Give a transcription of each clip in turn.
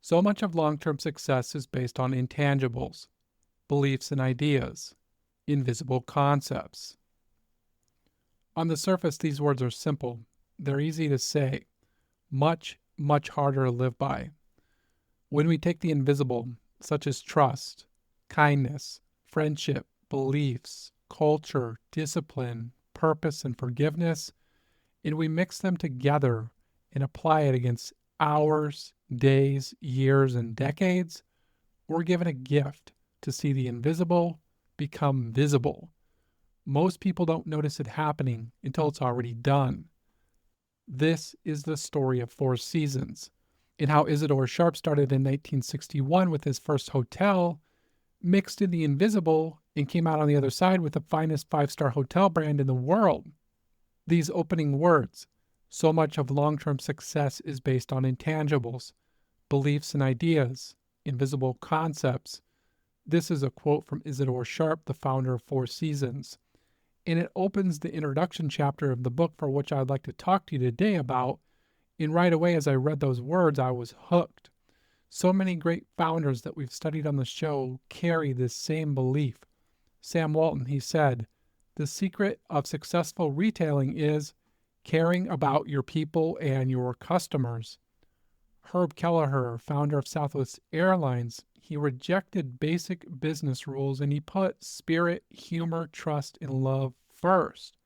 So much of long-term success is based on intangibles, beliefs and ideas, invisible concepts. On the surface, these words are simple. They're easy to say, much, much harder to live by. When we take the invisible, such as trust, kindness, friendship, beliefs, culture, discipline, purpose, and forgiveness, and we mix them together and apply it against hours, days, years, and decades, we're given a gift to see the invisible become visible. Most people don't notice it happening until it's already done. This is the story of Four Seasons, and how Isadore Sharp started in 1961 with his first hotel, mixed in the invisible, and came out on the other side with the finest five-star hotel brand in the world. These opening words, so much of long-term success is based on intangibles, beliefs and ideas, invisible concepts. This is a quote from Isadore Sharp, the founder of Four Seasons. And it opens the introduction chapter of the book for which I'd like to talk to you today about. And right away, as I read those words, I was hooked. So many great founders that we've studied on the show carry this same belief. Sam Walton, he said, the secret of successful retailing is caring about your people and your customers. Herb Kelleher, founder of Southwest Airlines, he rejected basic business rules and he put spirit, humor, trust, and love first.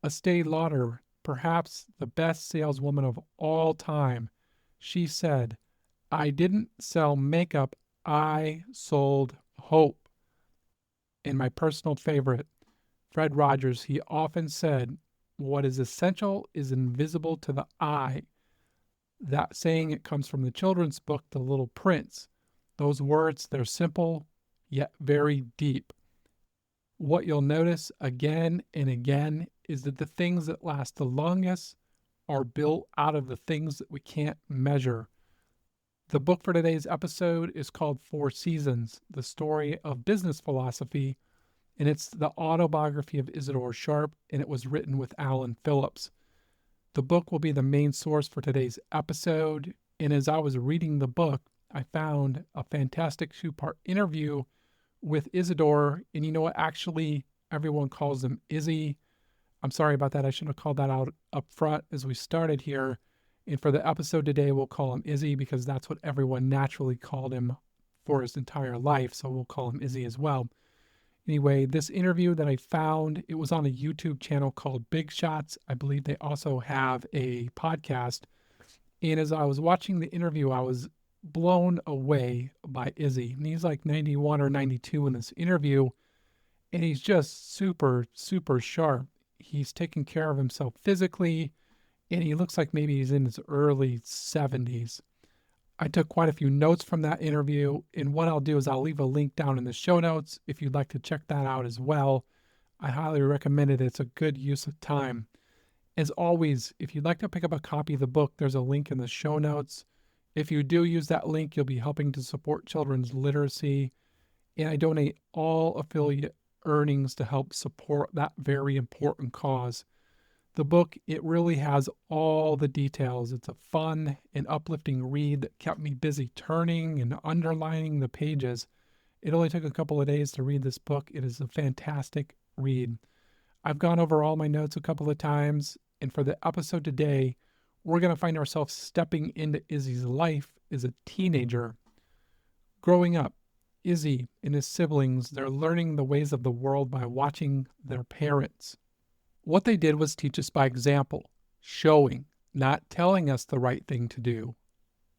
Estee Lauder, perhaps the best saleswoman of all time, she said, I didn't sell makeup, I sold hope. And my personal favorite, Fred Rogers, he often said, what is essential is invisible to the eye. That saying, it comes from the children's book, The Little Prince. Those words, they're simple, yet very deep. What you'll notice again and again is that the things that last the longest are built out of the things that we can't measure. The book for today's episode is called Four Seasons, the story of business philosophy, and it's the autobiography of Isadore Sharp, and it was written with Alan Phillips. The book will be the main source for today's episode, and as I was reading the book, I found a fantastic two-part interview with Isadore, and you know what, actually, everyone calls him Izzy. I'm sorry about that. I should have called that out up front as we started here. And for the episode today, we'll call him Izzy because that's what everyone naturally called him for his entire life, so we'll call him Izzy as well. Anyway, this interview that I found, it was on a YouTube channel called Big Shots. I believe they also have a podcast. And as I was watching the interview, I was blown away by Izzy. And he's like 91 or 92 in this interview. And he's just super, super sharp. He's taking care of himself physically. And he looks like maybe he's in his early 70s. I took quite a few notes from that interview, and what I'll do is I'll leave a link down in the show notes if you'd like to check that out as well. I highly recommend it. It's a good use of time. As always, if you'd like to pick up a copy of the book, there's a link in the show notes. If you do use that link, you'll be helping to support children's literacy, and I donate all affiliate earnings to help support that very important cause. The book, it really has all the details. It's a fun and uplifting read that kept me busy turning and underlining the pages. It only took a couple of days to read this book. It is a fantastic read. I've gone over all my notes a couple of times, and for the episode today, we're going to find ourselves stepping into Izzy's life as a teenager. Growing up, Izzy and his siblings, they're learning the ways of the world by watching their parents. What they did was teach us by example, showing, not telling us the right thing to do,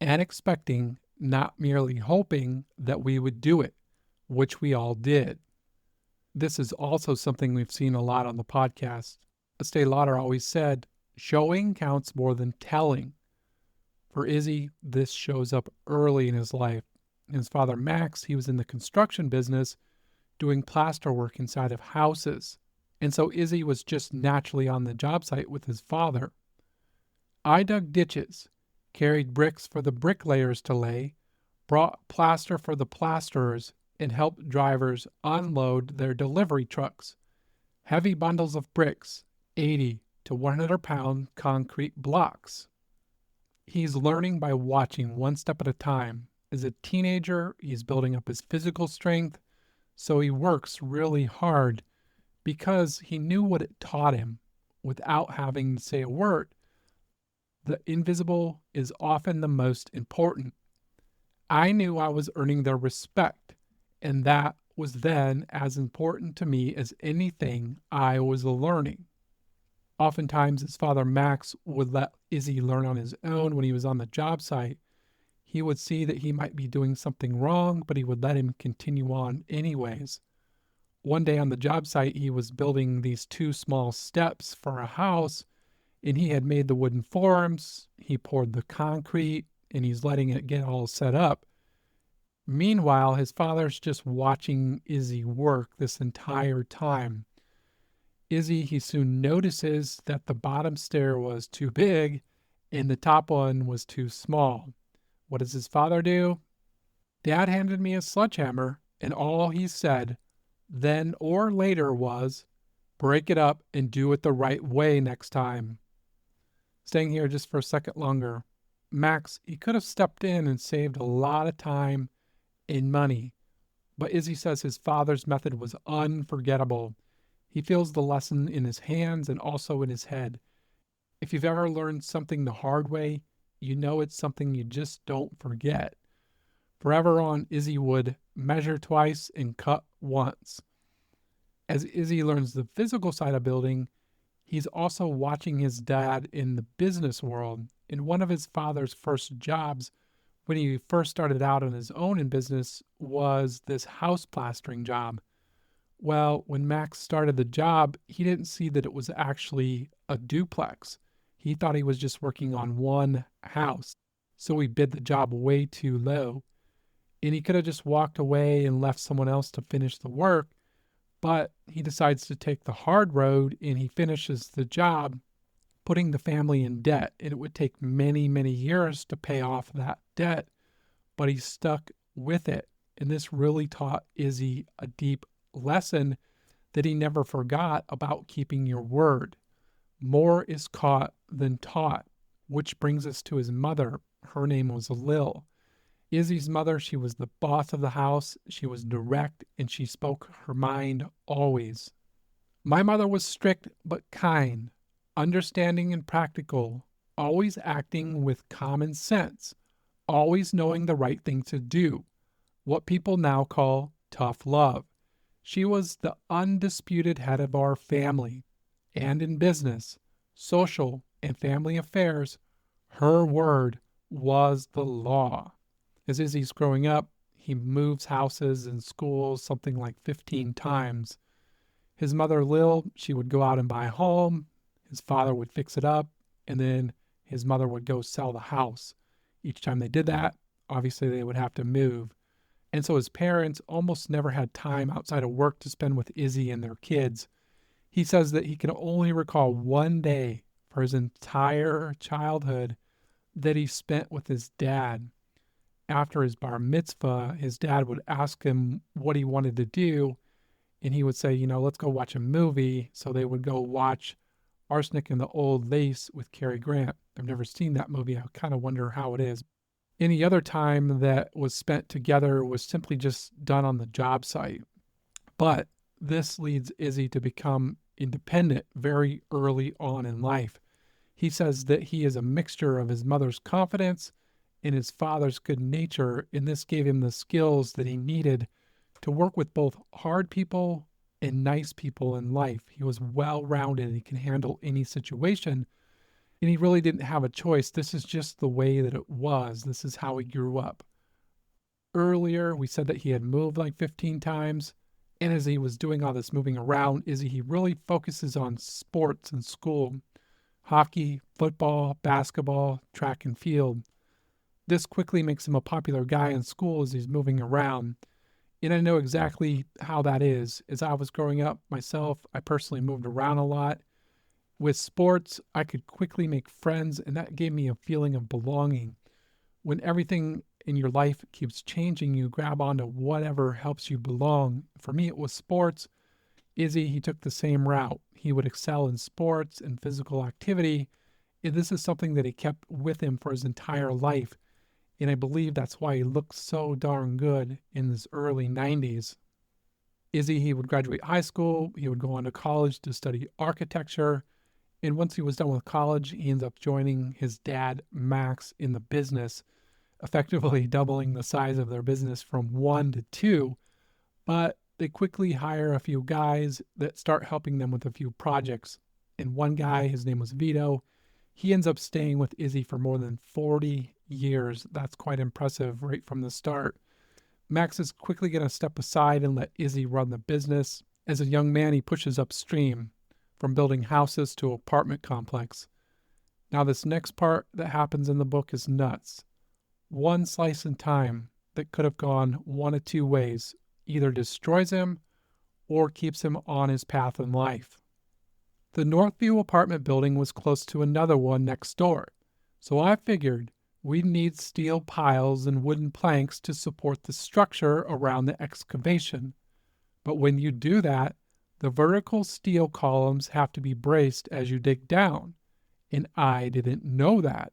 and expecting, not merely hoping that we would do it, which we all did. This is also something we've seen a lot on the podcast. Estee Lauder always said, showing counts more than telling. For Izzy, this shows up early in his life. His father, Max, he was in the construction business doing plaster work inside of houses. And so Izzy was just naturally on the job site with his father. I dug ditches, carried bricks for the bricklayers to lay, brought plaster for the plasterers, and helped drivers unload their delivery trucks. Heavy bundles of bricks, 80 to 100-pound concrete blocks. He's learning by watching one step at a time. As a teenager, he's building up his physical strength, so he works really hard because he knew what it taught him without having to say a word. The invisible is often the most important. I knew I was earning their respect, and that was then as important to me as anything I was learning. Oftentimes, his father Max would let Izzy learn on his own when he was on the job site. He would see that he might be doing something wrong, but he would let him continue on anyways. One day on the job site, he was building these two small steps for a house, and he had made the wooden forms. He poured the concrete, and he's letting it get all set up. Meanwhile, his father's just watching Izzy work this entire time. Izzy, he soon notices that the bottom stair was too big and the top one was too small. What does his father do? Dad handed me a sledgehammer, and all he said, then or later, was, break it up and do it the right way next time. Staying here just for a second longer, Max, he could have stepped in and saved a lot of time and money, but Izzy says his father's method was unforgettable. He feels the lesson in his hands and also in his head. If you've ever learned something the hard way, you know it's something you just don't forget. Forever on, Izzy would measure twice and cut once. As Izzy learns the physical side of building, he's also watching his dad in the business world. In one of his father's first jobs, when he first started out on his own in business, was this house plastering job. Well, when Max started the job, he didn't see that it was actually a duplex. He thought he was just working on one house. So he bid the job way too low. And he could have just walked away and left someone else to finish the work. But he decides to take the hard road and he finishes the job, putting the family in debt. And it would take many, many years to pay off that debt. But he stuck with it. And this really taught Izzy a deep lesson that he never forgot about keeping your word. More is caught than taught, which brings us to his mother. Her name was Lil. Izzy's mother, she was the boss of the house. She was direct and she spoke her mind always. My mother was strict but kind, understanding and practical, always acting with common sense, always knowing the right thing to do, what people now call tough love. She was the undisputed head of our family, and in business, social, and family affairs, her word was the law. As Izzy's growing up, he moves houses and schools something like 15 times. His mother, Lil, she would go out and buy a home. His father would fix it up, and then his mother would go sell the house. Each time they did that, obviously they would have to move. And so his parents almost never had time outside of work to spend with Izzy and their kids. He says that he can only recall one day for his entire childhood that he spent with his dad. After his bar mitzvah, his dad would ask him what he wanted to do, and he would say, let's go watch a movie. So they would go watch Arsenic and the Old Lace with Cary Grant. I've never seen that movie. I kind of wonder how it is. Any other time that was spent together was simply just done on the job site. But this leads Izzy to become independent very early on in life. He says that he is a mixture of his mother's confidence and his father's good nature, and this gave him the skills that he needed to work with both hard people and nice people in life. He was well-rounded. He can handle any situation. And he really didn't have a choice. This is just the way that it was. This is how he grew up. Earlier, we said that he had moved like 15 times. And as he was doing all this moving around, he really focuses on sports and school. Hockey, football, basketball, track and field. This quickly makes him a popular guy in school as he's moving around. And I know exactly how that is. As I was growing up myself, I personally moved around a lot. With sports, I could quickly make friends, and that gave me a feeling of belonging. When everything in your life keeps changing, you grab onto whatever helps you belong. For me, it was sports. Izzy, he took the same route. He would excel in sports and physical activity, This is something that he kept with him for his entire life. And I believe that's why he looked so darn good in his early 90s. Issy, he would graduate high school, he would go on to college to study architecture, and once he was done with college, he ends up joining his dad, Max, in the business, effectively doubling the size of their business from one to two. But they quickly hire a few guys that start helping them with a few projects. And one guy, his name was Vito, he ends up staying with Issy for more than 40 years. That's quite impressive right from the start. Max is quickly going to step aside and let Issy run the business. As a young man, he pushes upstream from building houses to apartment complex. Now, this next part that happens in the book is nuts. One slice in time that could have gone one of two ways, either destroys him or keeps him on his path in life. The Northview apartment building was close to another one next door, so I figured we'd need steel piles and wooden planks to support the structure around the excavation. But when you do that, the vertical steel columns have to be braced as you dig down, and I didn't know that.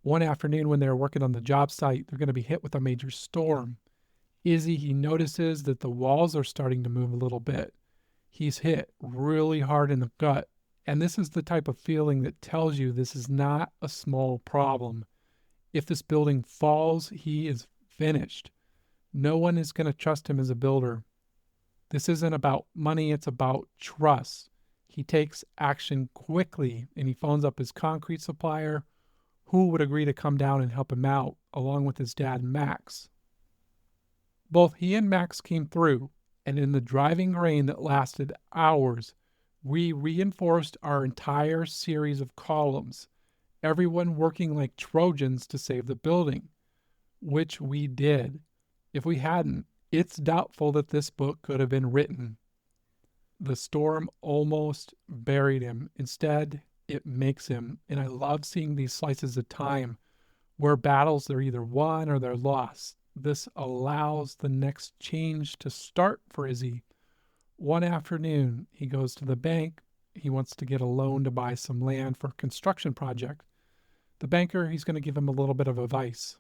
One afternoon when they were working on the job site, they're going to be hit with a major storm. Issy, he notices that the walls are starting to move a little bit. He's hit really hard in the gut, and this is the type of feeling that tells you this is not a small problem. If this building falls, he is finished. No one is going to trust him as a builder. This isn't about money, it's about trust. He takes action quickly, and he phones up his concrete supplier, who would agree to come down and help him out, along with his dad, Max. Both he and Max came through, and in the driving rain that lasted hours, we reinforced our entire series of columns, everyone working like Trojans to save the building, which we did. If we hadn't, it's doubtful that this book could have been written. The storm almost buried him. Instead, it makes him. And I love seeing these slices of time where battles are either won or they're lost. This allows the next change to start for Issy. One afternoon, he goes to the bank. He wants to get a loan to buy some land for a construction project. The banker, he's going to give him a little bit of advice.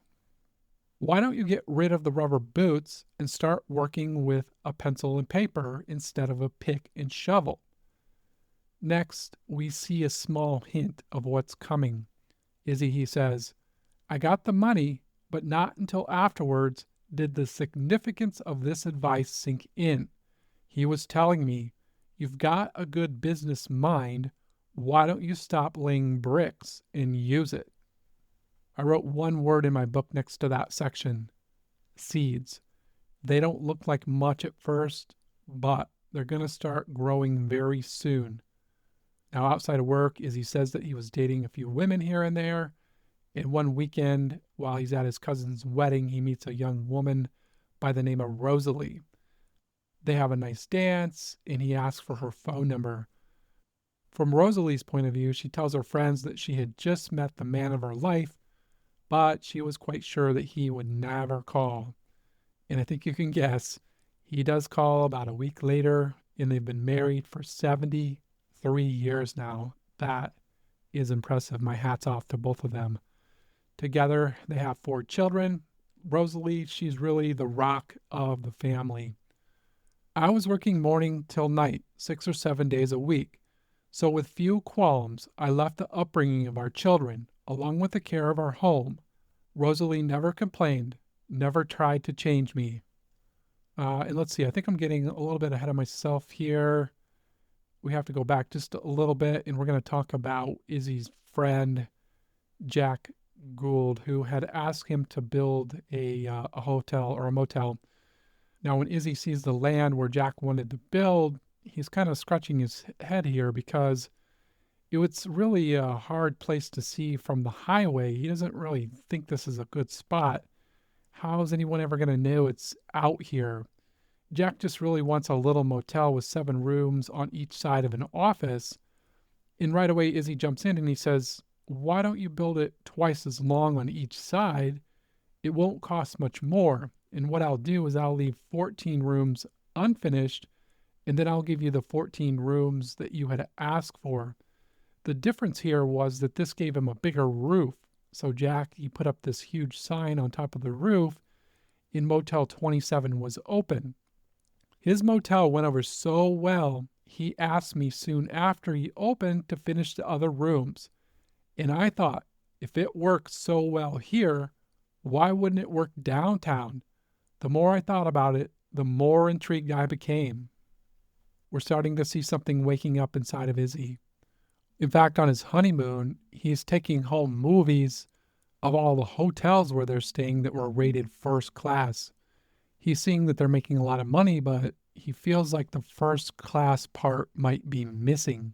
Why don't you get rid of the rubber boots and start working with a pencil and paper instead of a pick and shovel? Next, we see a small hint of what's coming. Issy, he says, I got the money, but not until afterwards did the significance of this advice sink in. He was telling me, you've got a good business mind. Why don't you stop laying bricks and use it? I wrote one word in my book next to that section: seeds. They don't look like much at first, but they're going to start growing very soon. Now, outside of work, Issy says that he was dating a few women here and there. And one weekend, while he's at his cousin's wedding, he meets a young woman by the name of Rosalie. They have a nice dance, and he asks for her phone number. From Rosalie's point of view, she tells her friends that she had just met the man of her life, but she was quite sure that he would never call. And I think you can guess, he does call about a week later, and they've been married for 73 years now. That is impressive. My hat's off to both of them. Together, they have 4 children. Rosalie, she's really the rock of the family. I was working morning till night, 6 or 7 days a week. So with few qualms, I left the upbringing of our children, along with the care of our home. Rosalie never complained, never tried to change me. And let's see, I think I'm getting a little bit ahead of myself here. We have to go back just a little bit, and we're going to talk about Issy's friend, Jack Gould, who had asked him to build a hotel or a motel. Now, when Issy sees the land where Jack wanted to build, he's kind of scratching his head here because it's really a hard place to see from the highway. He doesn't really think this is a good spot. How is anyone ever going to know it's out here? Jack just really wants a little motel with 7 rooms on each side of an office. And right away, Issy jumps in and he says, why don't you build it twice as long on each side? It won't cost much more. And what I'll do is I'll leave 14 rooms unfinished, and then I'll give you the 14 rooms that you had asked for. The difference here was that this gave him a bigger roof. So Jack, he put up this huge sign on top of the roof in Motel 27 was open. His motel went over so well, he asked me soon after he opened to finish the other rooms. And I thought, if it worked so well here, why wouldn't it work downtown? The more I thought about it, the more intrigued I became. We're starting to see something waking up inside of Izzy. In fact, on his honeymoon, he's taking home movies of all the hotels where they're staying that were rated first class. He's seeing that they're making a lot of money, but he feels like the first class part might be missing.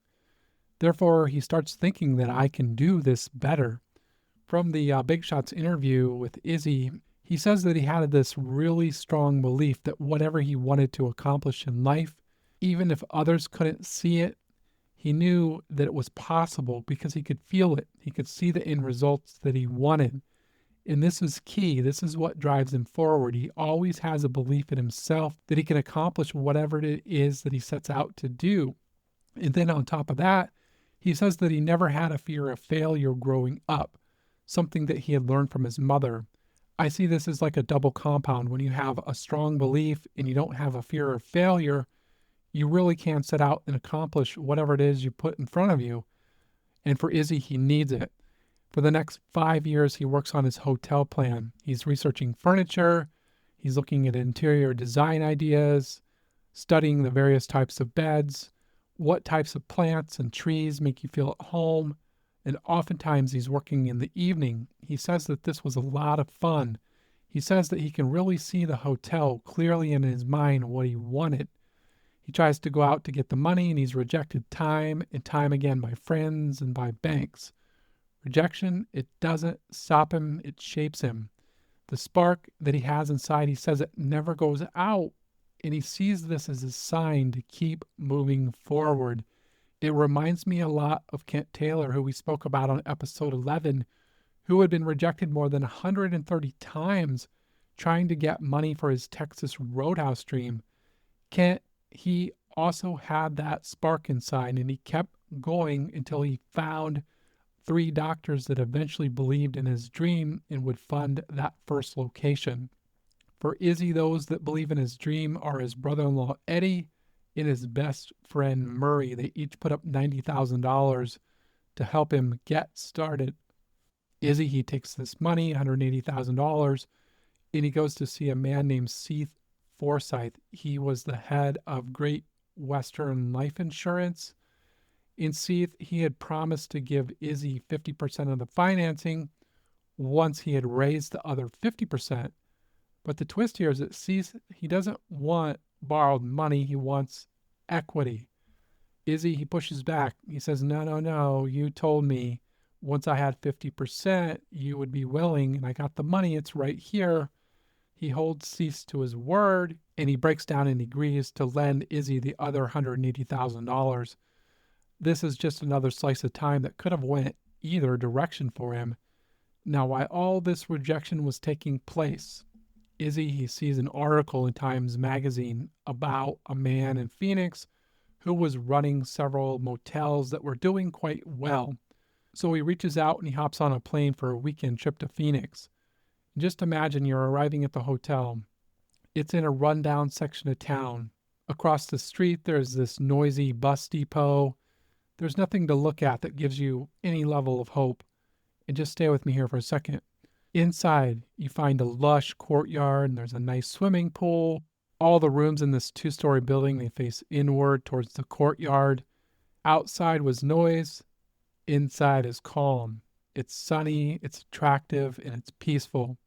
Therefore, he starts thinking that I can do this better. From the Big Shots interview with Izzy, he says that he had this really strong belief that whatever he wanted to accomplish in life, even if others couldn't see it, he knew that it was possible because he could feel it. He could see the end results that he wanted. And this is key. This is what drives him forward. He always has a belief in himself that he can accomplish whatever it is that he sets out to do. And then on top of that, he says that he never had a fear of failure growing up, something that he had learned from his mother. I see this as like a double compound. When you have a strong belief and you don't have a fear of failure, you really can set out and accomplish whatever it is you put in front of you. And for Izzy, he needs it. For the next 5 years, he works on his hotel plan. He's researching furniture. He's looking at interior design ideas, studying the various types of beds, what types of plants and trees make you feel at home. And oftentimes he's working in the evening. He says that this was a lot of fun. He says that he can really see the hotel clearly in his mind what he wanted. He tries to go out to get the money, and he's rejected time and time again by friends and by banks. Rejection, it doesn't stop him, it shapes him. The spark that he has inside, he says it never goes out, and he sees this as a sign to keep moving forward. It reminds me a lot of Kent Taylor, who we spoke about on episode 11, who had been rejected more than 130 times trying to get money for his Texas Roadhouse dream. Kent, he also had that spark inside, and he kept going until he found 3 doctors that eventually believed in his dream and would fund that first location. For Izzy, those that believe in his dream are his brother-in-law Eddie and his best friend Murray. They each put up $90,000 to help him get started. Izzy, he takes this money, $180,000, and he goes to see a man named Seth Forsyth. He was the head of Great Western Life Insurance. In Seth, he had promised to give Izzy 50% of the financing once he had raised the other 50%. But the twist here is that Seth, he doesn't want borrowed money, he wants equity. Izzy, he pushes back. He says, no, you told me once I had 50%, you would be willing, and I got the money, it's right here. He holds Seth to his word, and he breaks down and agrees to lend Izzy the other $180,000. This is just another slice of time that could have went either direction for him. Now, while all this rejection was taking place, Izzy, he sees an article in Times Magazine about a man in Phoenix who was running several motels that were doing quite well. So he reaches out and he hops on a plane for a weekend trip to Phoenix. Just imagine you're arriving at the hotel. It's in a rundown section of town. Across the street, there's this noisy bus depot. There's nothing to look at that gives you any level of hope. And just stay with me here for a second. Inside, you find a lush courtyard, and there's a nice swimming pool. All the rooms in this 2-story building, they face inward towards the courtyard. Outside was noise. Inside is calm. It's sunny, it's attractive, and it's peaceful.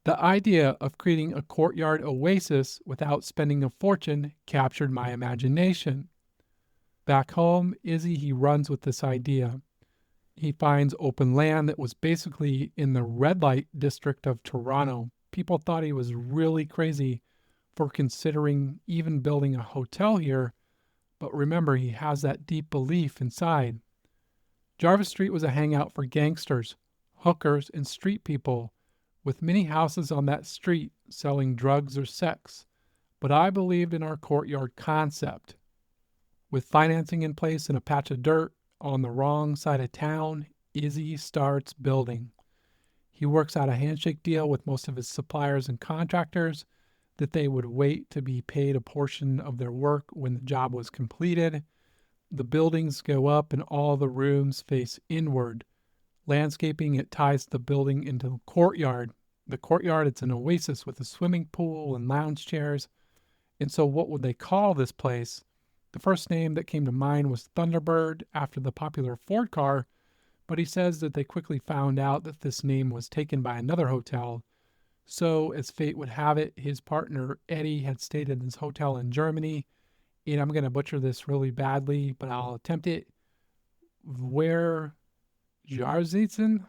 The idea of creating a courtyard oasis without spending a fortune captured my imagination. Back home, Izzy, he runs with this idea. He finds open land that was basically in the red light district of Toronto. People thought he was really crazy for considering even building a hotel here, but remember, he has that deep belief inside. Jarvis Street was a hangout for gangsters, hookers, and street people, with many houses on that street selling drugs or sex. But I believed in our courtyard concept. With financing in place and a patch of dirt, On the wrong side of town, Issy starts building. He works out a handshake deal with most of his suppliers and contractors that they would wait to be paid a portion of their work when the job was completed. The buildings go up and all the rooms face inward. Landscaping, it ties the building into the courtyard. The courtyard, it's an oasis with a swimming pool and lounge chairs. And so, what would they call this place? The first name that came to mind was Thunderbird after the popular Ford car, but he says that they quickly found out that this name was taken by another hotel. So, as fate would have it, his partner Eddie had stayed in this hotel in Germany, and I'm going to butcher this really badly, but I'll attempt it. Where Jarzitzen?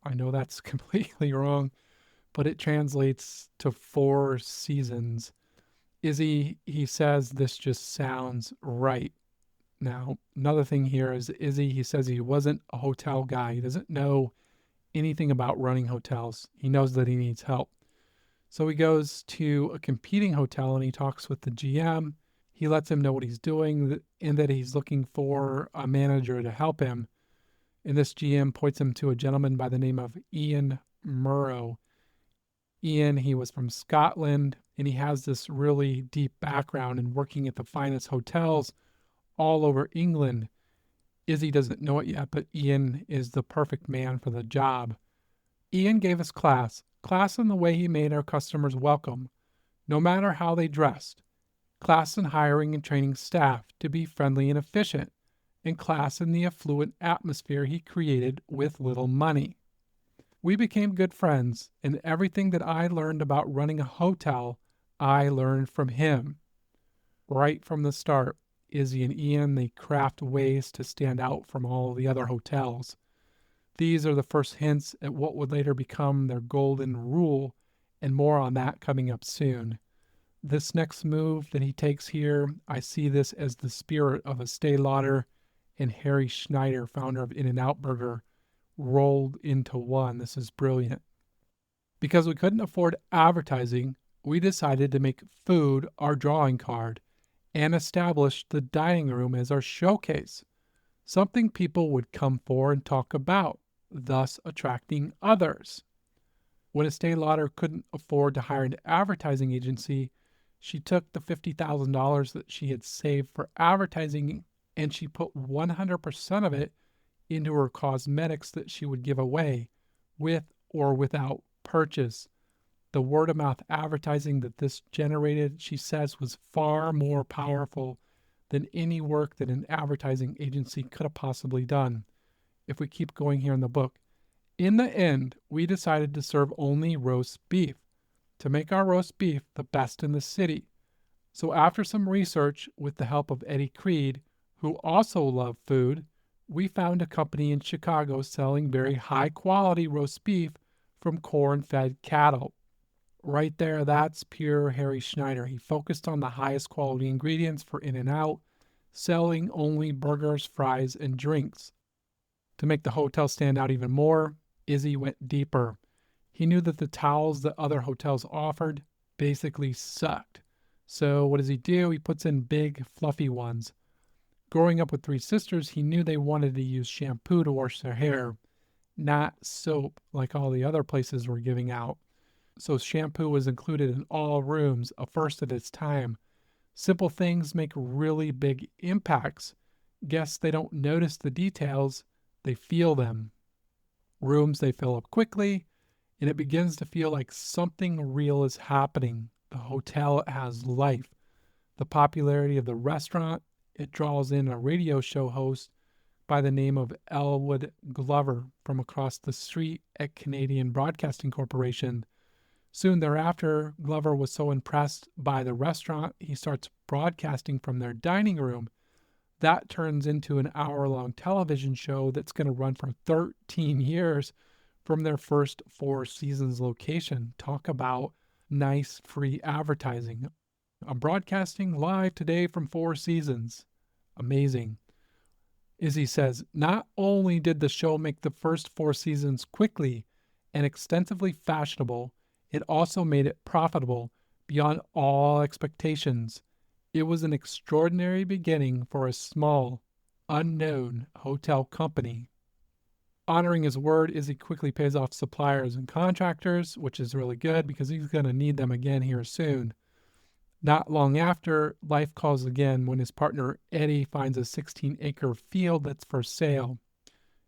I know that's completely wrong, but it translates to 4 seasons. Issy, he says this just sounds right. Now, another thing here is Issy, he says he wasn't a hotel guy. He doesn't know anything about running hotels. He knows that he needs help. So he goes to a competing hotel and he talks with the GM. He lets him know what he's doing and that he's looking for a manager to help him. And this GM points him to a gentleman by the name of Ian Murrow. Ian, he was from Scotland, and he has this really deep background in working at the finest hotels all over England. Issy doesn't know it yet, but Ian is the perfect man for the job. Ian gave us class in the way he made our customers welcome, no matter how they dressed, class in hiring and training staff to be friendly and efficient, and class in the affluent atmosphere he created with little money. We became good friends, and everything that I learned about running a hotel, I learned from him. Right from the start, Issy and Ian, they craft ways to stand out from all the other hotels. These are the first hints at what would later become their golden rule, and more on that coming up soon. This next move that he takes here, I see this as the spirit of Estee Lauder and Harry Schneider, founder of In-N-Out Burger, rolled into one. This is brilliant. Because we couldn't afford advertising, we decided to make food our drawing card and established the dining room as our showcase, something people would come for and talk about, thus attracting others. When Estee Lauder couldn't afford to hire an advertising agency, she took the $50,000 that she had saved for advertising and she put 100% of it into her cosmetics that she would give away with or without purchase. The word of mouth advertising that this generated, she says, was far more powerful than any work that an advertising agency could have possibly done. If we keep going here in the book, in the end, we decided to serve only roast beef to make our roast beef the best in the city. So after some research with the help of Eddie Creed, who also loved food, we found a company in Chicago selling very high quality roast beef from corn-fed cattle. Right there, that's pure Harry Schneider. He focused on the highest quality ingredients for In-N-Out, selling only burgers, fries, and drinks. To make the hotel stand out even more, Issy went deeper. He knew that the towels that other hotels offered basically sucked. So what does he do? He puts in big, fluffy ones. Growing up with 3 sisters, he knew they wanted to use shampoo to wash their hair, not soap like all the other places were giving out. So shampoo was included in all rooms, a first at its time. Simple things make really big impacts. Guests, they don't notice the details, they feel them. Rooms, they fill up quickly, and it begins to feel like something real is happening. The hotel has life. The popularity of the restaurant, it draws in a radio show host by the name of Elwood Glover from across the street at Canadian Broadcasting Corporation. Soon thereafter, Glover was so impressed by the restaurant, he starts broadcasting from their dining room. That turns into an hour-long television show that's going to run for 13 years from their first 4 seasons location. Talk about nice free advertising. I'm broadcasting live today from 4 seasons. Amazing. Issy says, not only did the show make the first 4 seasons quickly and extensively fashionable, it also made it profitable beyond all expectations. It was an extraordinary beginning for a small unknown hotel company. Honoring his word, Izzy quickly pays off suppliers and contractors, which is really good because he's going to need them again here soon. Not long after, life calls again when his partner Eddie finds a 16-acre field that's for sale.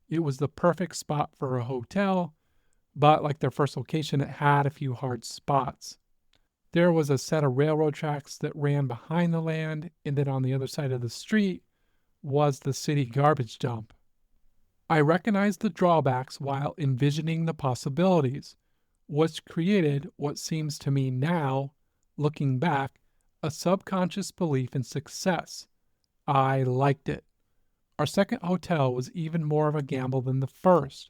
It was the perfect spot for a hotel, but like their first location, it had a few hard spots. There was a set of railroad tracks that ran behind the land, and then on the other side of the street was the city garbage dump. I recognized the drawbacks while envisioning the possibilities, which created what seems to me now, looking back, a subconscious belief in success. I liked it. Our second hotel was even more of a gamble than the first.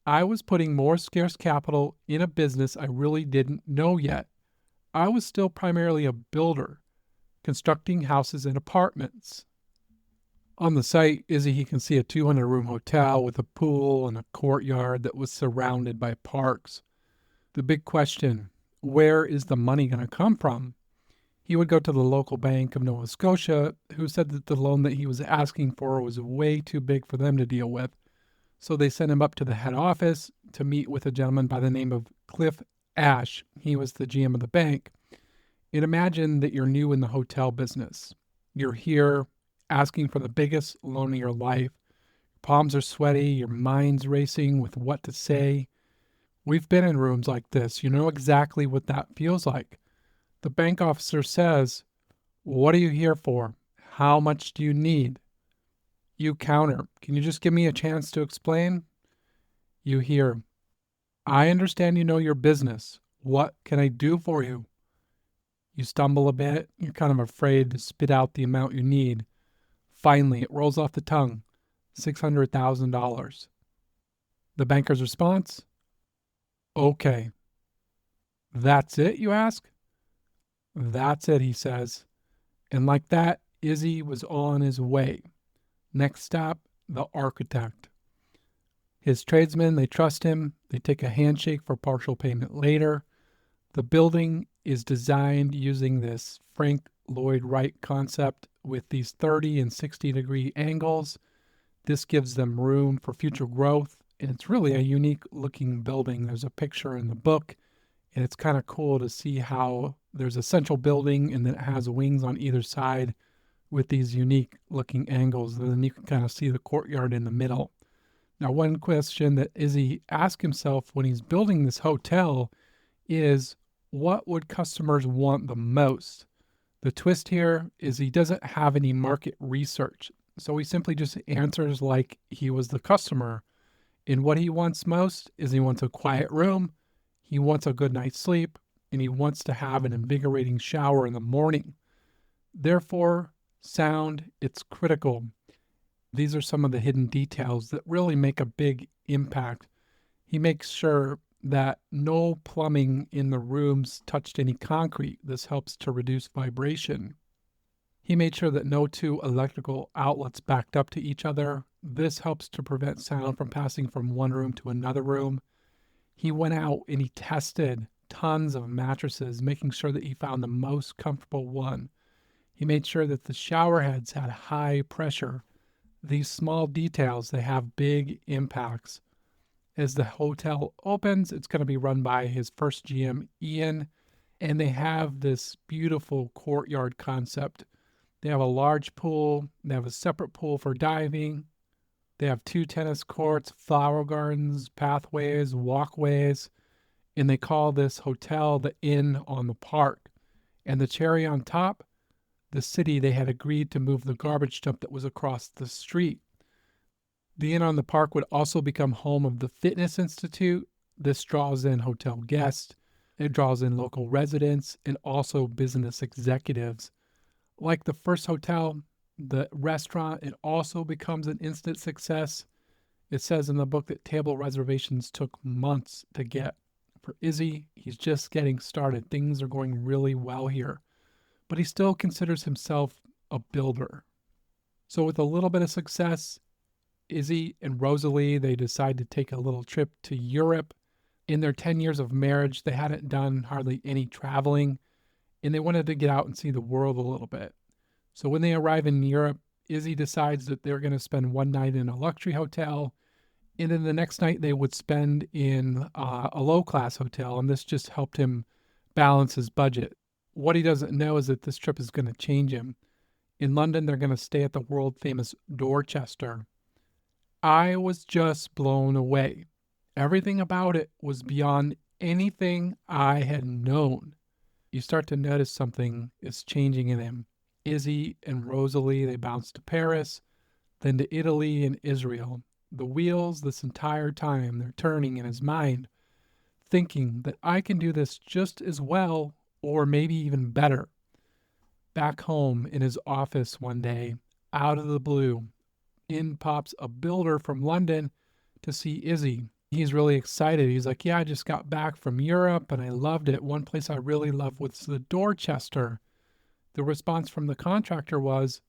I was putting more scarce capital in a business I really didn't know yet. I was still primarily a builder, constructing houses and apartments. On the site, he can see a 200-room hotel with a pool and a courtyard that was surrounded by parks. The big question, where is the money going to come from? He would go to the local bank of Nova Scotia, who said that the loan that he was asking for was way too big for them to deal with. So they sent him up to the head office to meet with a gentleman by the name of Cliff Ash. He was the GM of the bank. And imagine that you're new in the hotel business. You're here asking for the biggest loan of your life. Your palms are sweaty, your mind's racing with what to say. We've been in rooms like this. You know exactly what that feels like. The bank officer says, "What are you here for? How much do you need?" You counter, "Can you just give me a chance to explain?" You hear, "I understand you know your business. What can I do for you?" You stumble a bit. You're kind of afraid to spit out the amount you need. Finally, it rolls off the tongue, $600,000. The banker's response? "Okay." "That's it, you ask?" "That's it," he says. And like that, Izzy was on his way. Next stop, the architect. His tradesmen, they trust him. They take a handshake for partial payment later. The building is designed using this Frank Lloyd Wright concept with these 30 and 60-degree angles. This gives them room for future growth, and it's really a unique looking building. There's a picture in the book, and it's kind of cool to see how there's a central building and then it has wings on either side with these unique looking angles. And then you can kind of see the courtyard in the middle. Now, one question that Izzy asked himself when he's building this hotel is, what would customers want the most? The twist here is he doesn't have any market research. So he simply just answers like he was the customer. And what he wants most is he wants a quiet room, he wants a good night's sleep, and he wants to have an invigorating shower in the morning. Therefore, sound, it's critical. These are some of the hidden details that really make a big impact. He makes sure that no plumbing in the rooms touched any concrete. This helps to reduce vibration. He made sure that no two electrical outlets backed up to each other. This helps to prevent sound from passing from one room to another room. He went out and he tested tons of mattresses, making sure that he found the most comfortable one. He made sure that the shower heads had high pressure. These small details, they have big impacts. As the hotel opens, it's going to be run by his first GM, Ian, and they have this beautiful courtyard concept. They have a large pool. They have a separate pool for diving. They have 2 tennis courts, flower gardens, pathways, walkways, and they call this hotel the Inn on the Park. And the cherry on top, the city, they had agreed to move the garbage dump that was across the street. The Inn on the Park would also become home of the Fitness Institute. This draws in hotel guests. It draws in local residents and also business executives. Like the first hotel, the restaurant, it also becomes an instant success. It says in the book that table reservations took months to get. For Izzy, he's just getting started. Things are going really well here. But he still considers himself a builder. So with a little bit of success, Izzy and Rosalie, they decide to take a little trip to Europe. In their 10 years of marriage, they hadn't done hardly any traveling, and they wanted to get out and see the world a little bit. So when they arrive in Europe, Issy decides that they're going to spend one night in a luxury hotel, and then the next night they would spend in a low-class hotel, and this just helped him balance his budget. What he doesn't know is that this trip is going to change him. In London, they're going to stay at the world-famous Dorchester. I was just blown away. Everything about it was beyond anything I had known. You start to notice something is changing in him. Issy and Rosalie, they bounce to Paris, then to Italy and Israel. The wheels this entire time, they're turning in his mind, thinking that I can do this just as well or maybe even better. Back home in his office one day, out of the blue, in pops a builder from London to see Issy. He's really excited. He's like, yeah, I just got back from Europe and I loved it. One place I really loved was the Dorchester. The response from the contractor was,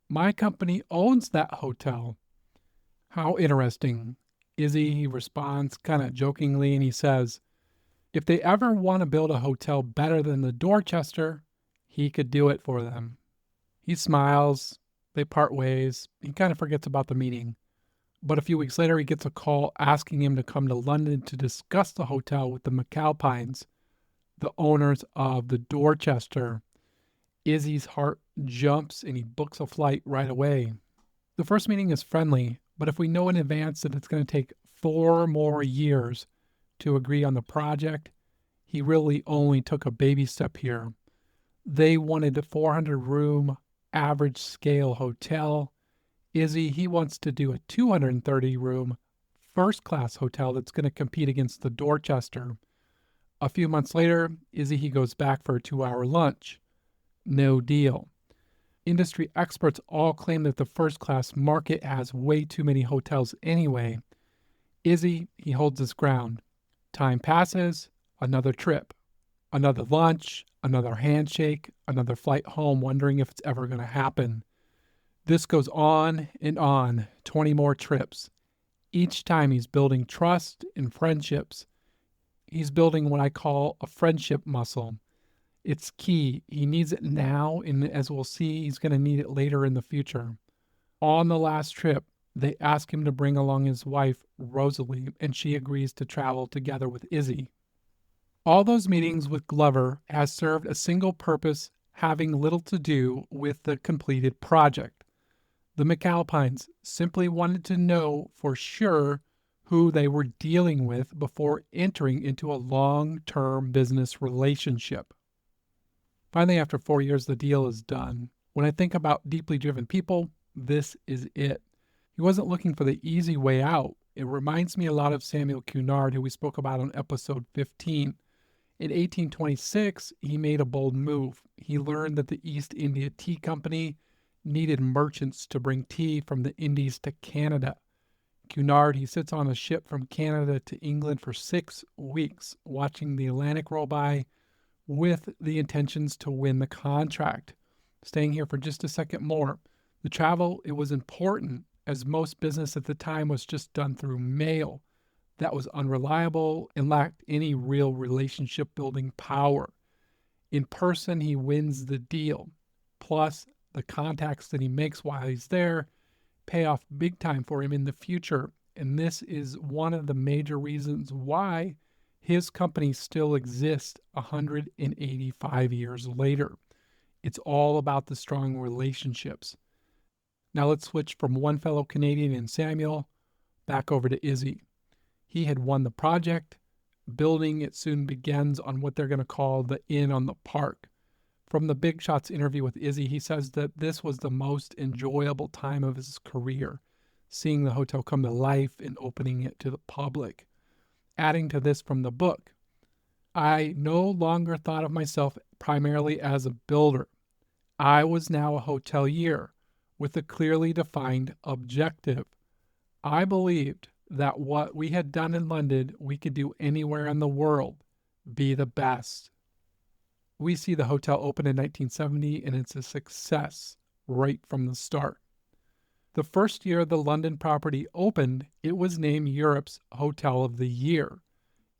my company owns that hotel. How interesting. Issy responds kind of jokingly and he says, if they ever want to build a hotel better than the Dorchester, he could do it for them. He smiles. They part ways. He kind of forgets about the meeting. But a few weeks later, he gets a call asking him to come to London to discuss the hotel with the McAlpines, the owners of the Dorchester. Issy's heart jumps and he books a flight right away. The first meeting is friendly, but if we know in advance that it's going to take 4 more years to agree on the project, he really only took a baby step here. They wanted a 400-room average scale hotel. Issy, he wants to do a 230-room first-class hotel that's going to compete against the Dorchester. A few months later, Issy, he goes back for a 2-hour lunch. No deal. Industry experts all claim that the first-class market has way too many hotels anyway. Issy, he holds his ground. Time passes, another trip, another lunch, another handshake, another flight home, wondering if it's ever going to happen. This goes on and on, 20 more trips. Each time he's building trust and friendships. He's building what I call a friendship muscle. It's key. He needs it now, and as we'll see, he's going to need it later in the future. On the last trip, they ask him to bring along his wife, Rosalie, and she agrees to travel together with Issy. All those meetings with Glover has served a single purpose, having little to do with the completed project. The McAlpines simply wanted to know for sure who they were dealing with before entering into a long-term business relationship. Finally, after 4 years, the deal is done. When I think about deeply driven people, this is it. He wasn't looking for the easy way out. It reminds me a lot of Samuel Cunard, who we spoke about on episode 15. In 1826, he made a bold move. He learned that the East India Tea Company needed merchants to bring tea from the Indies to Canada. Cunard, he sits on a ship from Canada to England for 6 weeks, watching the Atlantic roll by with the intentions to win the contract. Staying here for just a second more. The travel, it was important, as most business at the time was just done through mail. That was unreliable and lacked any real relationship building power. In person, he wins the deal. Plus, the contacts that he makes while he's there pay off big time for him in the future. And this is one of the major reasons why his company still exists 185 years later. It's all about the strong relationships. Now let's switch from one fellow Canadian in Samuel back over to Issy. He had won the project. Building it soon begins on what they're going to call the Inn on the Park. From the Big Shots interview with Issy, he says that this was the most enjoyable time of his career, seeing the hotel come to life and opening it to the public. Adding to this from the book, I no longer thought of myself primarily as a builder. I was now a hotelier with a clearly defined objective. I believed that what we had done in London, we could do anywhere in the world, be the best. We see the hotel open in 1970, and it's a success right from the start. The first year the London property opened, it was named Europe's Hotel of the Year.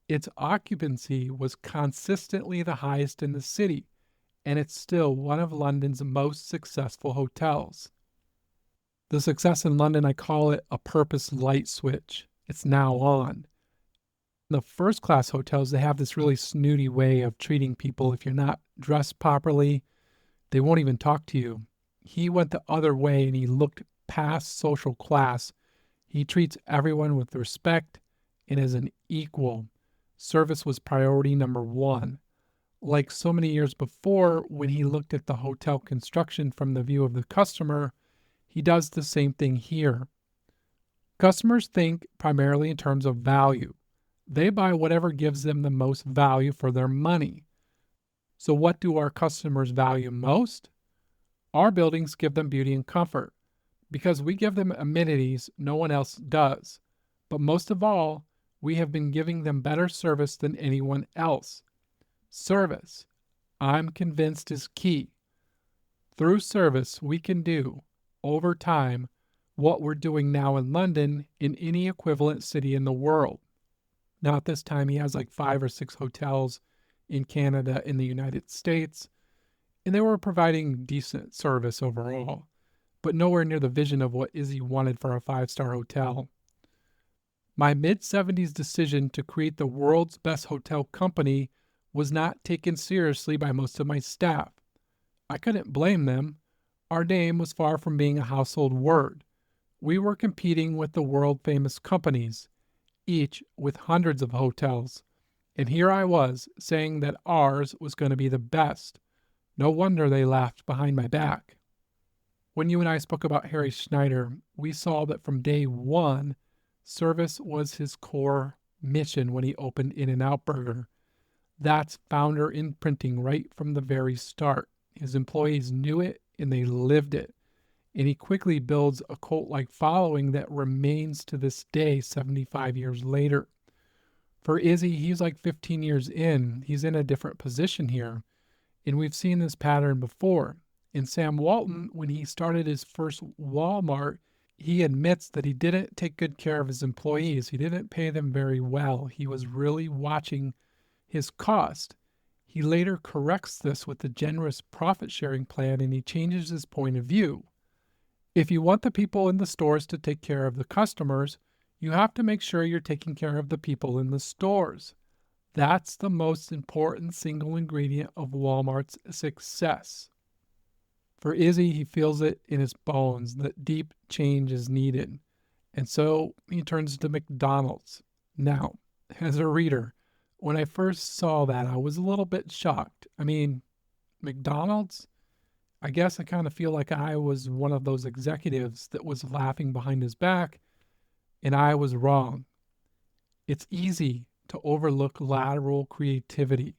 Its occupancy was consistently the highest in the city, and it's still one of London's most successful hotels. The success in London, I call it a purpose light switch. It's now on. The first class hotels, they have this really snooty way of treating people. If you're not dressed properly, they won't even talk to you. He went the other way and he looked past social class. He treats everyone with respect and as an equal. Service was priority number one. Like so many years before, when he looked at the hotel construction from the view of the customer, he does the same thing here. Customers think primarily in terms of value. They buy whatever gives them the most value for their money. So what do our customers value most? Our buildings give them beauty and comfort because we give them amenities no one else does. But most of all, we have been giving them better service than anyone else. Service, I'm convinced, is key. Through service, we can do, over time, what we're doing now in London in any equivalent city in the world. Now, at this time, he has like 5 or 6 hotels in Canada and the United States, and they were providing decent service overall, but nowhere near the vision of what Issy wanted for a 5-star hotel. My mid-70s decision to create the world's best hotel company was not taken seriously by most of my staff. I couldn't blame them. Our name was far from being a household word. We were competing with the world-famous companies, each with hundreds of hotels. And here I was saying that ours was going to be the best. No wonder they laughed behind my back. When you and I spoke about Harry Schneider, we saw that from day one, service was his core mission when he opened In-N-Out Burger. That's founder imprinting right from the very start. His employees knew it and they lived it. And he quickly builds a cult-like following that remains to this day, 75 years later. For Issy, he's like 15 years in. He's in a different position here. And we've seen this pattern before. In Sam Walton, when he started his first Walmart, he admits that he didn't take good care of his employees. He didn't pay them very well. He was really watching his cost. He later corrects this with a generous profit-sharing plan, and he changes his point of view. If you want the people in the stores to take care of the customers, you have to make sure you're taking care of the people in the stores. That's the most important single ingredient of Walmart's success. For Issy, he feels it in his bones that deep change is needed. And so he turns to McDonald's. Now, as a reader, when I first saw that, I was a little bit shocked. I mean, McDonald's? I guess I kind of feel like I was one of those executives that was laughing behind his back, and I was wrong. It's easy to overlook lateral creativity.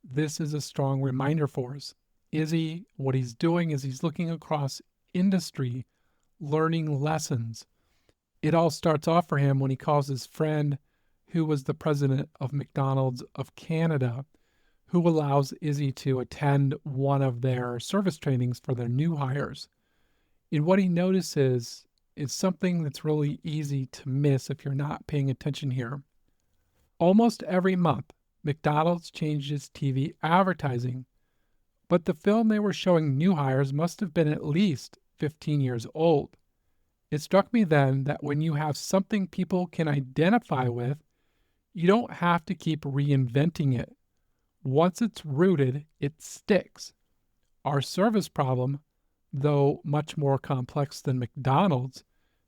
This is a strong reminder for us. Issy, what he's doing is he's looking across industry, learning lessons. It all starts off for him when he calls his friend, who was the president of McDonald's of Canada, who allows Issy to attend one of their service trainings for their new hires. And what he notices is something that's really easy to miss if you're not paying attention here. Almost every month, McDonald's changes TV advertising, but the film they were showing new hires must have been at least 15 years old. It struck me then that when you have something people can identify with, you don't have to keep reinventing it. Once it's rooted, it sticks. Our service problem, though much more complex than McDonald's,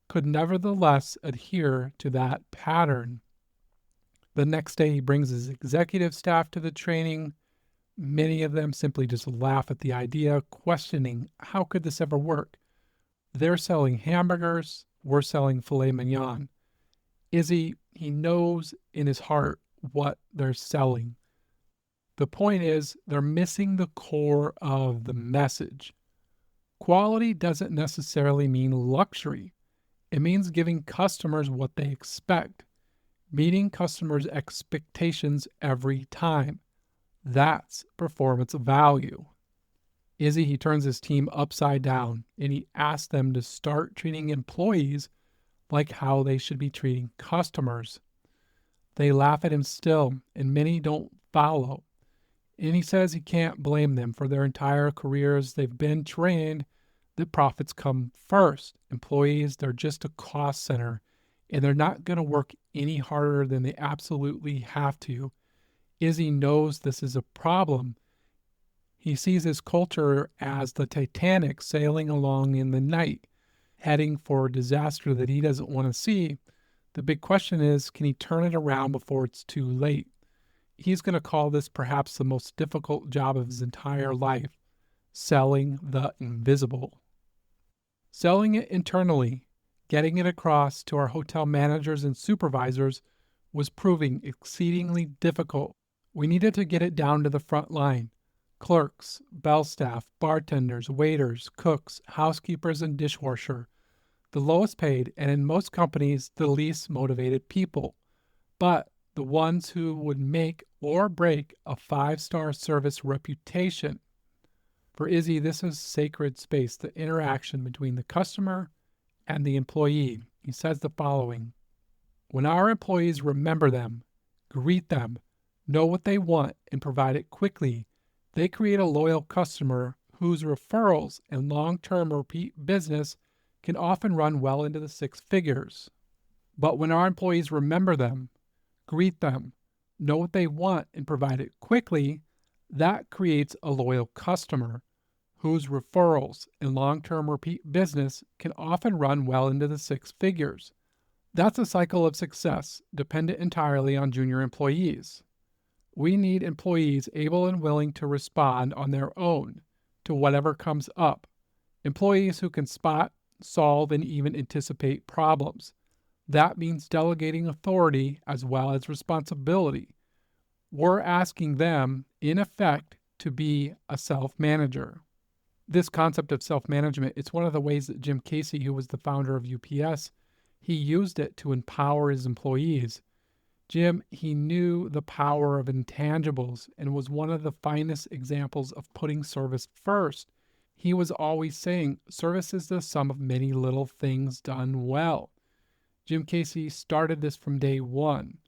could nevertheless adhere to that pattern. The next day, he brings his executive staff to the training. Many of them simply just laugh at the idea, questioning, how could this ever work? They're selling hamburgers, we're selling filet mignon. Issy, he knows in his heart what they're selling. The point is, they're missing the core of the message. Quality doesn't necessarily mean luxury. It means giving customers what they expect, meeting customers' expectations every time. That's performance value. Issy, he turns his team upside down and he asks them to start treating employees like how they should be treating customers. They laugh at him still, and many don't follow. And he says he can't blame them. For their entire careers, they've been trained The profits come first. Employees, they're just a cost center, and they're not going to work any harder than they absolutely have to. Izzy knows this is a problem. He sees his culture as the Titanic sailing along in the night, heading for a disaster that he doesn't want to see. The big question is, can he turn it around before it's too late? He's going to call this perhaps the most difficult job of his entire life, selling the invisible. Selling it internally, getting it across to our hotel managers and supervisors was proving exceedingly difficult. We needed to get it down to the front line. Clerks, bell staff, bartenders, waiters, cooks, housekeepers, and dishwasher. The lowest paid, and in most companies, the least motivated people. But the ones who would make or break a 5-star service reputation. For Izzy, this is sacred space, the interaction between the customer and the employee. He says the following: when our employees remember them, greet them, know what they want, and provide it quickly, they create a loyal customer whose referrals and long-term repeat business can often run well into the 6 figures. But when our employees remember them, greet them, know what they want, and provide it quickly, that creates a loyal customer whose referrals and long-term repeat business can often run well into the 6 figures. That's a cycle of success dependent entirely on junior employees. We need employees able and willing to respond on their own to whatever comes up. Employees who can spot, solve, and even anticipate problems. That means delegating authority as well as responsibility. We're asking them, in effect, to be a self-manager. This concept of self-management, it's one of the ways that Jim Casey, who was the founder of UPS, he used it to empower his employees. Jim, he knew the power of intangibles and was one of the finest examples of putting service first. He was always saying, service is the sum of many little things done well. Jim Casey started this from day one.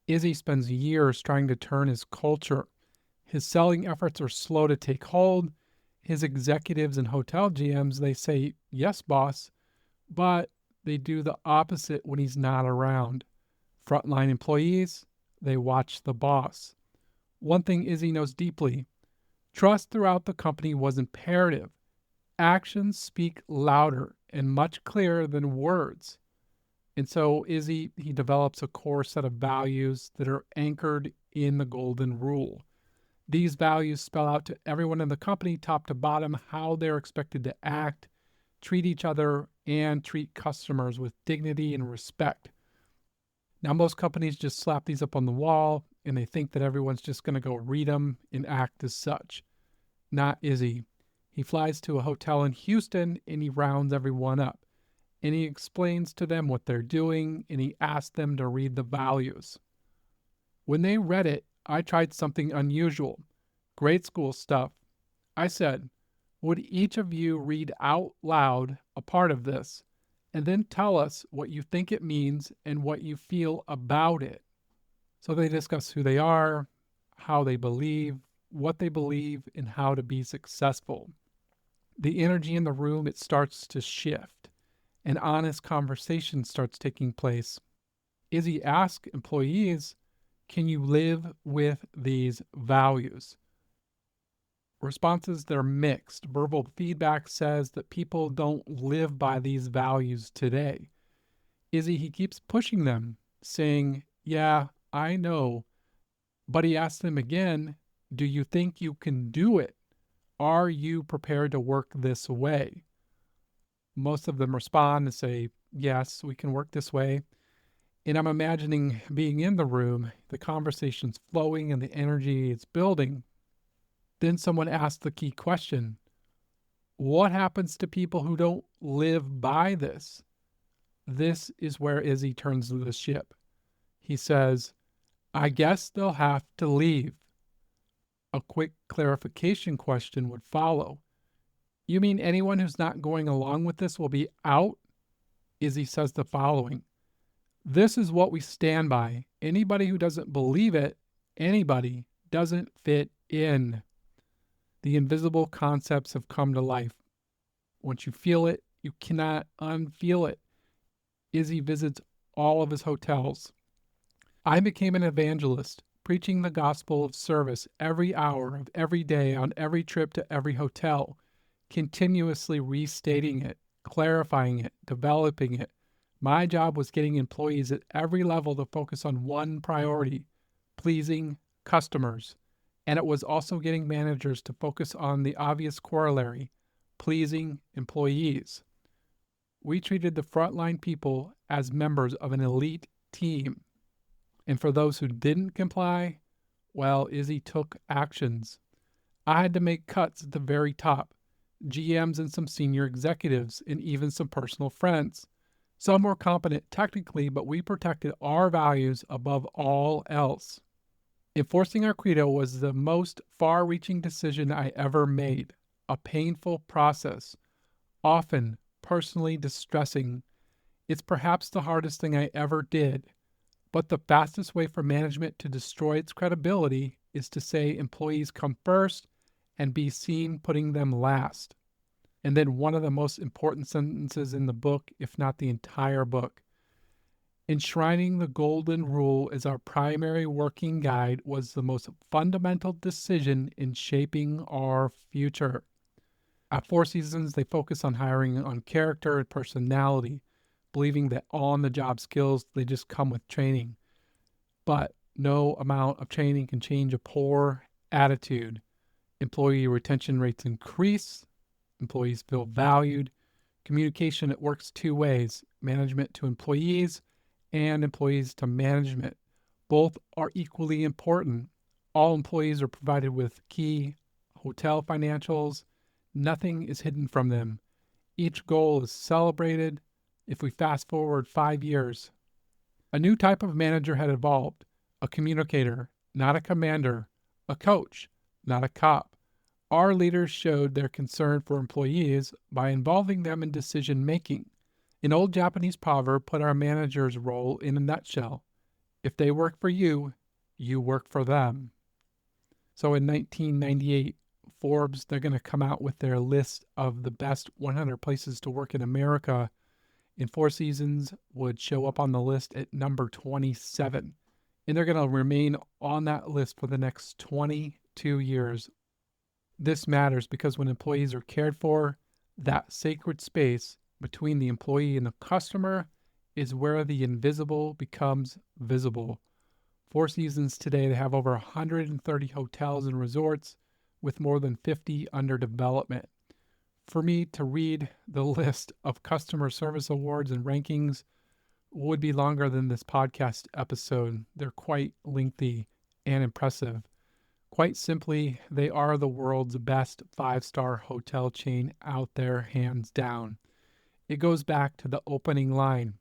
Izzy spends years trying to turn his culture. His selling efforts are slow to take hold. His executives and hotel GMs, they say, yes, boss, but they do the opposite when he's not around. Frontline employees, they watch the boss. One thing Izzy knows deeply: trust throughout the company was imperative. Actions speak louder and much clearer than words. And so Izzy, he develops a core set of values that are anchored in the golden rule. These values spell out to everyone in the company, top to bottom, how they're expected to act, treat each other, and treat customers with dignity and respect. Now, most companies just slap these up on the wall, and they think that everyone's just going to go read them and act as such. Not Izzy. He flies to a hotel in Houston, and he rounds everyone up. And he explains to them what they're doing, and he asks them to read the values. When they read it, I tried something unusual. Grade school stuff. I said, would each of you read out loud a part of this, and then tell us what you think it means and what you feel about it? So they discuss who they are, how they believe, what they believe, and how to be successful. The energy in the room, it starts to shift. An honest conversation starts taking place. Izzy asks employees, can you live with these values? Responses, they're mixed. Verbal feedback says that people don't live by these values today. Izzy, he keeps pushing them, saying, yeah, I know. But he asks them again, do you think you can do it? Are you prepared to work this way? Most of them respond and say, yes, we can work this way. And I'm imagining being in the room, the conversation's flowing and the energy is building. Then someone asks the key question: what happens to people who don't live by this? This is where Izzy turns the ship. He says, I guess they'll have to leave. A quick clarification question would follow. You mean anyone who's not going along with this will be out? Izzy says the following: this is what we stand by. Anybody who doesn't believe it, anybody doesn't fit in. The invisible concepts have come to life. Once you feel it, you cannot unfeel it. Issy visits all of his hotels. I became an evangelist, preaching the gospel of service every hour of every day on every trip to every hotel, continuously restating it, clarifying it, developing it. My job was getting employees at every level to focus on one priority, pleasing customers. And it was also getting managers to focus on the obvious corollary, pleasing employees. We treated the frontline people as members of an elite team. And for those who didn't comply, well, Issy took actions. I had to make cuts at the very top, GMs and some senior executives, and even some personal friends. Some were competent technically, but we protected our values above all else. Enforcing our credo was the most far-reaching decision I ever made, a painful process, often personally distressing. It's perhaps the hardest thing I ever did, but the fastest way for management to destroy its credibility is to say employees come first and be seen putting them last. And then one of the most important sentences in the book, if not the entire book, enshrining the golden rule as our primary working guide was the most fundamental decision in shaping our future. At Four Seasons, they focus on hiring on character and personality, believing that on-the-job skills, they just come with training. But no amount of training can change a poor attitude. Employee retention rates increase. Employees feel valued. Communication, it works two ways, management to employees and employees to management. Both are equally important. All employees are provided with key hotel financials. Nothing is hidden from them. Each goal is celebrated. If we fast forward 5 years, a new type of manager had evolved, a communicator, not a commander, a coach, not a cop. Our leaders showed their concern for employees by involving them in decision making. An old Japanese proverb put our manager's role in a nutshell. If they work for you, you work for them. So in 1998, Forbes, they're going to come out with their list of the best 100 places to work in America. And Four Seasons would show up on the list at number 27. And they're going to remain on that list for the next 22 years. This matters because when employees are cared for, that sacred space between the employee and the customer is where the invisible becomes visible. Four Seasons today, they have over 130 hotels and resorts with more than 50 under development. For me to read the list of customer service awards and rankings would be longer than this podcast episode. They're quite lengthy and impressive. Quite simply, they are the world's best 5-star hotel chain out there, hands down. It goes back to the opening line.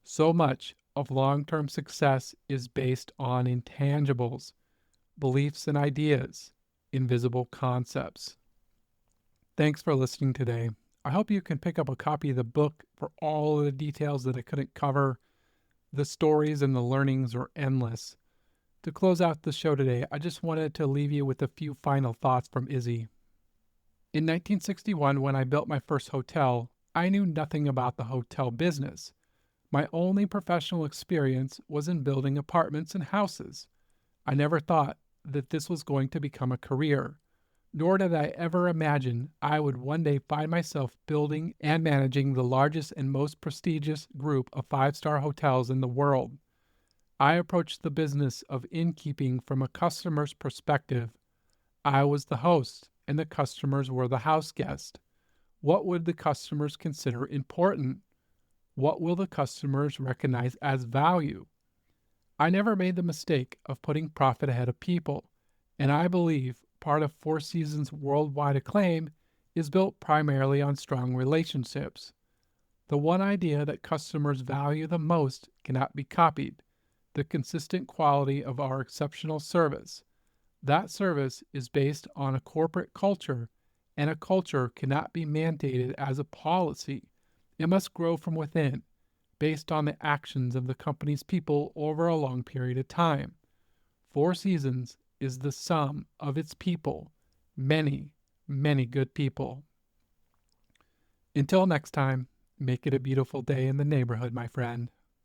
So much of long-term success is based on intangibles, beliefs and ideas, invisible concepts. Thanks for listening today. I hope you can pick up a copy of the book for all of the details that I couldn't cover. The stories and the learnings are endless. To close out the show today, I just wanted to leave you with a few final thoughts from Issy. In 1961, when I built my first hotel, I knew nothing about the hotel business. My only professional experience was in building apartments and houses. I never thought that this was going to become a career, nor did I ever imagine I would one day find myself building and managing the largest and most prestigious group of 5-star hotels in the world. I approached the business of innkeeping from a customer's perspective. I was the host, and the customers were the house guest. What would the customers consider important? What will the customers recognize as value? I never made the mistake of putting profit ahead of people, and I believe part of Four Seasons' worldwide acclaim is built primarily on strong relationships. The one idea that customers value the most cannot be copied, the consistent quality of our exceptional service. That service is based on a corporate culture, and a culture cannot be mandated as a policy. It must grow from within, based on the actions of the company's people over a long period of time. Four Seasons is the sum of its people, many, many good people. Until next time, make it a beautiful day in the neighborhood, my friend.